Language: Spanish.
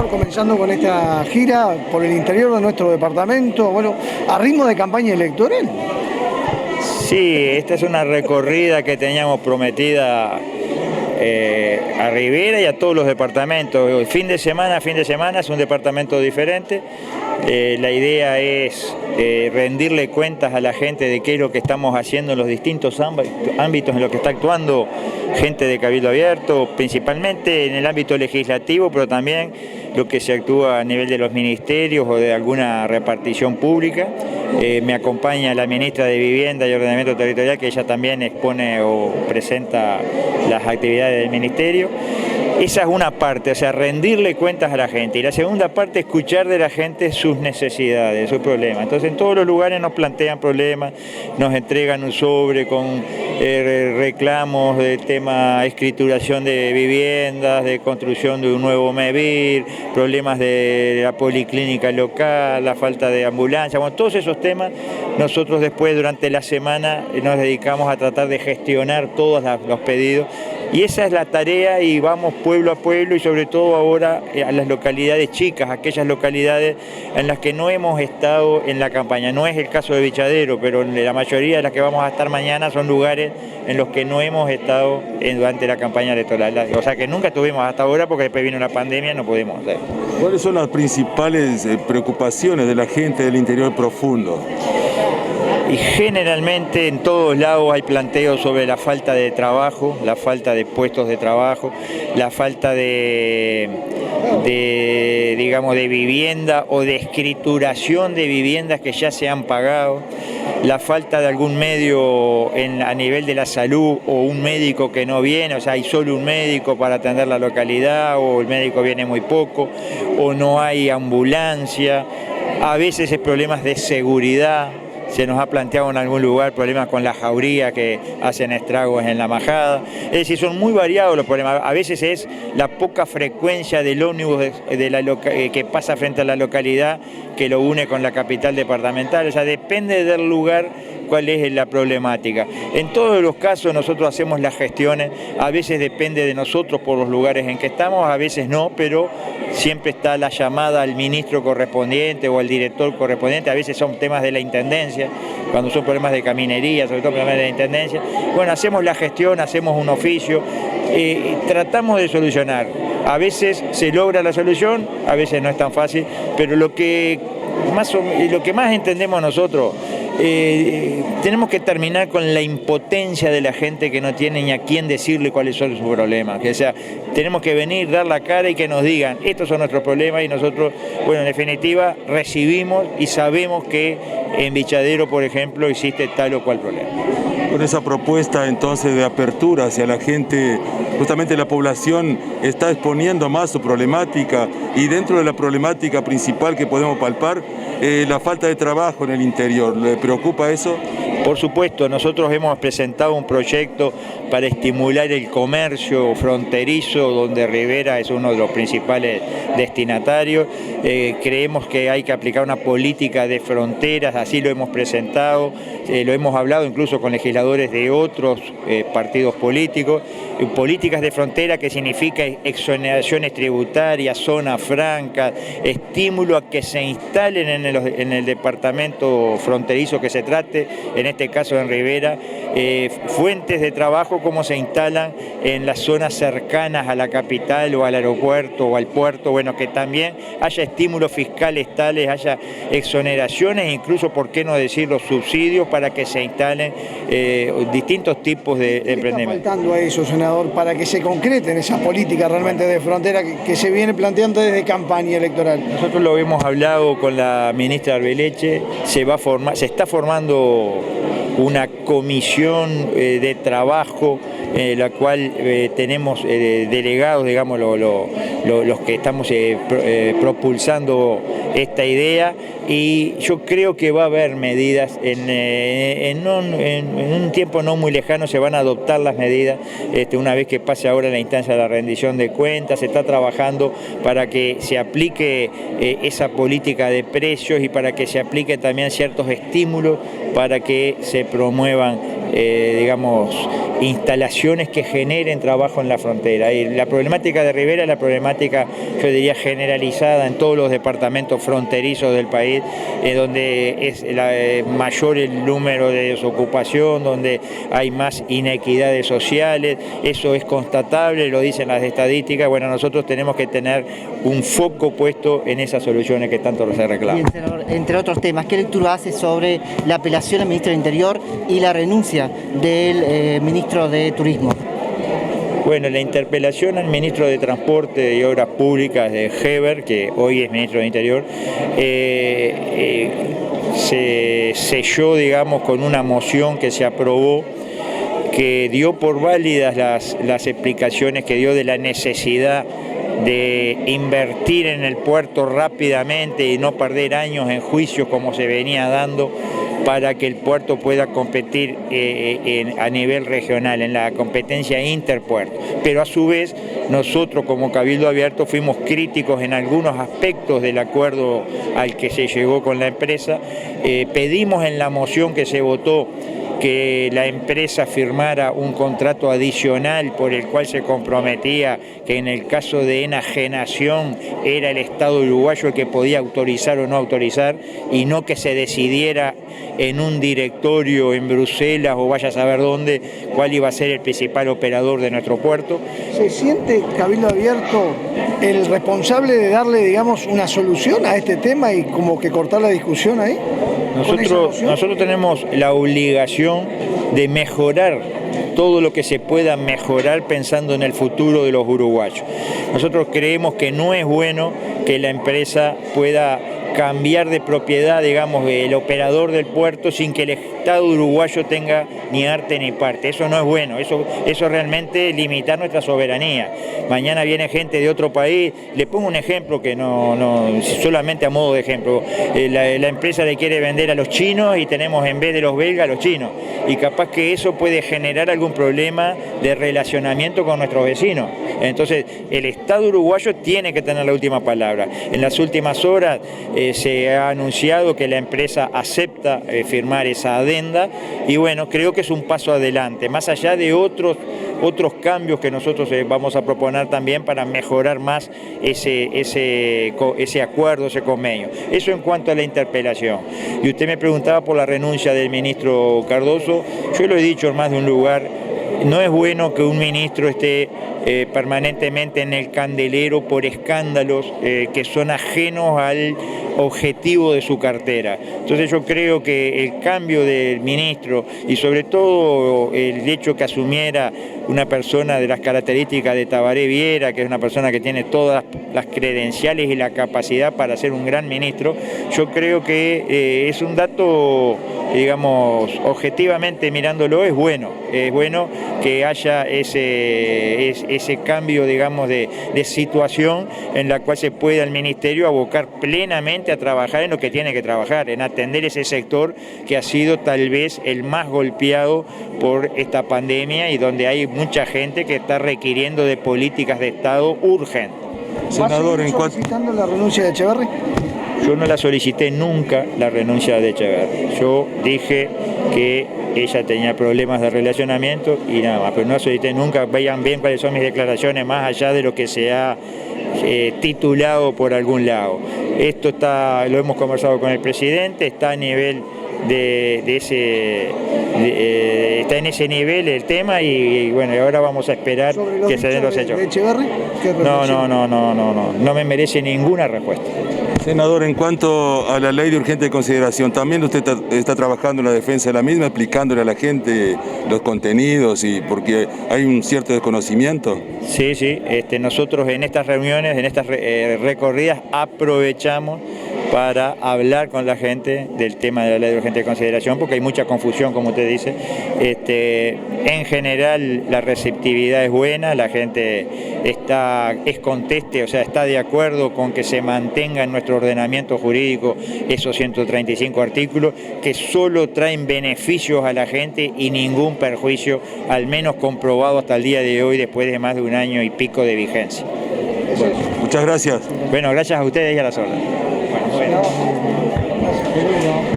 senador, comenzando con esta gira por el interior de nuestro departamento, bueno, a ritmo de campaña electoral. Sí, esta es una recorrida que teníamos prometida a Rivera y a todos los departamentos. Fin de semana es un departamento diferente. La idea es rendirle cuentas a la gente de qué es lo que estamos haciendo en los distintos ámbitos en los que está actuando gente de Cabildo Abierto, principalmente en el ámbito legislativo, pero también lo que se actúa a nivel de los ministerios o de alguna repartición pública. Me acompaña la ministra de Vivienda y Ordenamiento Territorial, que ella también expone o presenta las actividades del ministerio. Esa es una parte, o sea, rendirle cuentas a la gente. Y la segunda parte, escuchar de la gente sus necesidades, sus problemas. Entonces, en todos los lugares nos plantean problemas, nos entregan un sobre con reclamos de tema escrituración de viviendas, de construcción de un nuevo MEVIR, problemas de la policlínica local, la falta de ambulancia. Bueno, todos esos temas nosotros después durante la semana nos dedicamos a tratar de gestionar todos los pedidos. Y esa es la tarea y vamos pueblo a pueblo y sobre todo ahora a las localidades chicas, aquellas localidades en las que no hemos estado en la campaña. No es el caso de Vichadero, pero la mayoría de las que vamos a estar mañana son lugares en los que no hemos estado durante la campaña electoral. O sea que nunca estuvimos hasta ahora porque después vino la pandemia y no pudimos hacer. ¿Cuáles son las principales preocupaciones de la gente del interior profundo? Y generalmente en todos lados hay planteos sobre la falta de trabajo, la falta de puestos de trabajo, la falta digamos, de vivienda o de escrituración de viviendas que ya se han pagado, la falta de algún medio a nivel de la salud o un médico que no viene, o sea, hay solo un médico para atender la localidad o el médico viene muy poco o no hay ambulancia, a veces es problemas de seguridad. Se nos ha planteado en algún lugar problemas con la jauría que hacen estragos en la majada. Es decir, son muy variados los problemas. A veces es la poca frecuencia del ómnibus que pasa frente a la localidad que lo une con la capital departamental. O sea, depende del lugar cuál es la problemática. En todos los casos nosotros hacemos las gestiones, a veces depende de nosotros por los lugares en que estamos, a veces no, pero siempre está la llamada al ministro correspondiente o al director correspondiente, a veces son temas de la intendencia, cuando son problemas de caminería, sobre todo problemas de la intendencia. Bueno, hacemos la gestión, hacemos un oficio, tratamos de solucionar. A veces se logra la solución, a veces no es tan fácil, pero lo que más entendemos nosotros, tenemos que terminar con la impotencia de la gente que no tiene ni a quién decirle cuáles son sus problemas. O sea, tenemos que venir, dar la cara y que nos digan, estos son nuestros problemas y nosotros, bueno, en definitiva, recibimos y sabemos que en Vichadero, por ejemplo, existe tal o cual problema. Con esa propuesta entonces de apertura hacia la gente, justamente la población está exponiendo más su problemática y dentro de la problemática principal que podemos palpar, la falta de trabajo en el interior. ¿Le preocupa eso? Por supuesto, nosotros hemos presentado un proyecto para estimular el comercio fronterizo, donde Rivera es uno de los principales destinatarios. Creemos que hay que aplicar una política de fronteras, así lo hemos presentado, lo hemos hablado incluso con legisladores de otros partidos políticos. Políticas de frontera que significa exoneraciones tributarias, zonas francas, estímulo a que se instalen en el departamento fronterizo que se trate, en este caso en Rivera, fuentes de trabajo como se instalan en las zonas cercanas a la capital o al aeropuerto o al puerto, bueno, que también haya estímulos fiscales tales, haya exoneraciones, incluso, por qué no decir, los subsidios para que se instalen distintos tipos de emprendimientos. ¿Qué está faltando a eso, senador, para que se concreten esas políticas realmente de frontera que se viene planteando desde campaña electoral? Nosotros lo hemos hablado con la ministra Arbeleche, se está formando una comisión de trabajo en la cual tenemos delegados, digamos, los que estamos propulsando esta idea, y yo creo que va a haber medidas, en un tiempo no muy lejano se van a adoptar las medidas, una vez que pase ahora la instancia de la rendición de cuentas, se está trabajando para que se aplique esa política de precios y para que se apliquen también ciertos estímulos para que se promuevan digamos, instalaciones que generen trabajo en la frontera. Y la problemática de Rivera es la problemática, yo diría, generalizada en todos los departamentos fronterizos del país, donde es mayor el número de desocupación, donde hay más inequidades sociales. Eso es constatable, lo dicen las estadísticas. Bueno, nosotros tenemos que tener un foco puesto en esas soluciones que tanto se reclaman. Bien, senador, entre otros temas, ¿qué lectura hace sobre la apelación al ministro del Interior y la renuncia del ministro de Turismo? Bueno, la interpelación al ministro de Transporte y Obras Públicas de Heber, que hoy es ministro del Interior, se selló, digamos, con una moción que se aprobó, que dio por válidas las explicaciones que dio de la necesidad de invertir en el puerto rápidamente y no perder años en juicios como se venía dando, para que el puerto pueda competir a nivel regional, en la competencia interpuerto. Pero a su vez, nosotros como Cabildo Abierto fuimos críticos en algunos aspectos del acuerdo al que se llegó con la empresa. Pedimos en la moción que se votó que la empresa firmara un contrato adicional por el cual se comprometía que en el caso de enajenación era el Estado uruguayo el que podía autorizar o no autorizar, y no que se decidiera en un directorio en Bruselas o vaya a saber dónde cuál iba a ser el principal operador de nuestro puerto. ¿Se siente Cabildo Abierto el responsable de darle, una solución a este tema y como que cortar la discusión ahí? Nosotros tenemos la obligación de mejorar todo lo que se pueda mejorar pensando en el futuro de los uruguayos. Nosotros creemos que no es bueno que la empresa pueda cambiar de propiedad, digamos, el operador del puerto sin que el Estado uruguayo tenga ni arte ni parte. Eso no es bueno, eso realmente limitar nuestra soberanía. Mañana viene gente de otro país, le pongo un ejemplo que no solamente a modo de ejemplo. La empresa le quiere vender a los chinos y tenemos en vez de los belgas a los chinos. Y capaz que eso puede generar algún problema de relacionamiento con nuestros vecinos. Entonces, el Estado uruguayo tiene que tener la última palabra. En las últimas horas se ha anunciado que la empresa acepta firmar esa adenda y bueno, creo que es un paso adelante, más allá de otros cambios que nosotros vamos a proponer también para mejorar más ese acuerdo, ese convenio. Eso en cuanto a la interpelación. Y usted me preguntaba por la renuncia del ministro Cardoso. Yo lo he dicho en más de un lugar, no es bueno que un ministro esté permanentemente en el candelero por escándalos que son ajenos al objetivo de su cartera. Entonces yo creo que el cambio del ministro y sobre todo el hecho que asumiera una persona de las características de Tabaré Viera, que es una persona que tiene todas las credenciales y la capacidad para ser un gran ministro, yo creo que es un dato, digamos, objetivamente mirándolo, es bueno que haya ese cambio, digamos, de situación en la cual se pueda el ministerio abocar plenamente a trabajar en lo que tiene que trabajar, en atender ese sector que ha sido tal vez el más golpeado por esta pandemia y donde hay mucha gente que está requiriendo de políticas de Estado urgentes. Senador, ¿en cuanto solicitando la renuncia de Echeverri? Yo no la solicité nunca, la renuncia de Echeverri. Yo dije que ella tenía problemas de relacionamiento y nada más, pero no la solicité nunca. Vean bien cuáles son mis declaraciones, más allá de lo que se ha titulado por algún lado. Esto lo hemos conversado con el presidente, está a nivel está en ese nivel el tema y bueno, ahora vamos a esperar que se den los hechos. ¿De Echeverri? No me merece ninguna respuesta. Senador, en cuanto a la ley de urgente consideración, ¿también usted está trabajando en la defensa de la misma, explicándole a la gente los contenidos y porque hay un cierto desconocimiento? Sí, nosotros en estas reuniones, en estas recorridas, aprovechamos para hablar con la gente del tema de la ley de urgente consideración, porque hay mucha confusión, como usted dice. En general la receptividad es buena, la gente está de acuerdo con que se mantenga en nuestro ordenamiento jurídico esos 135 artículos que solo traen beneficios a la gente y ningún perjuicio, al menos comprobado hasta el día de hoy, después de más de un año y pico de vigencia. Bueno, muchas gracias. Bueno, gracias a ustedes y a las órdenes. Bueno.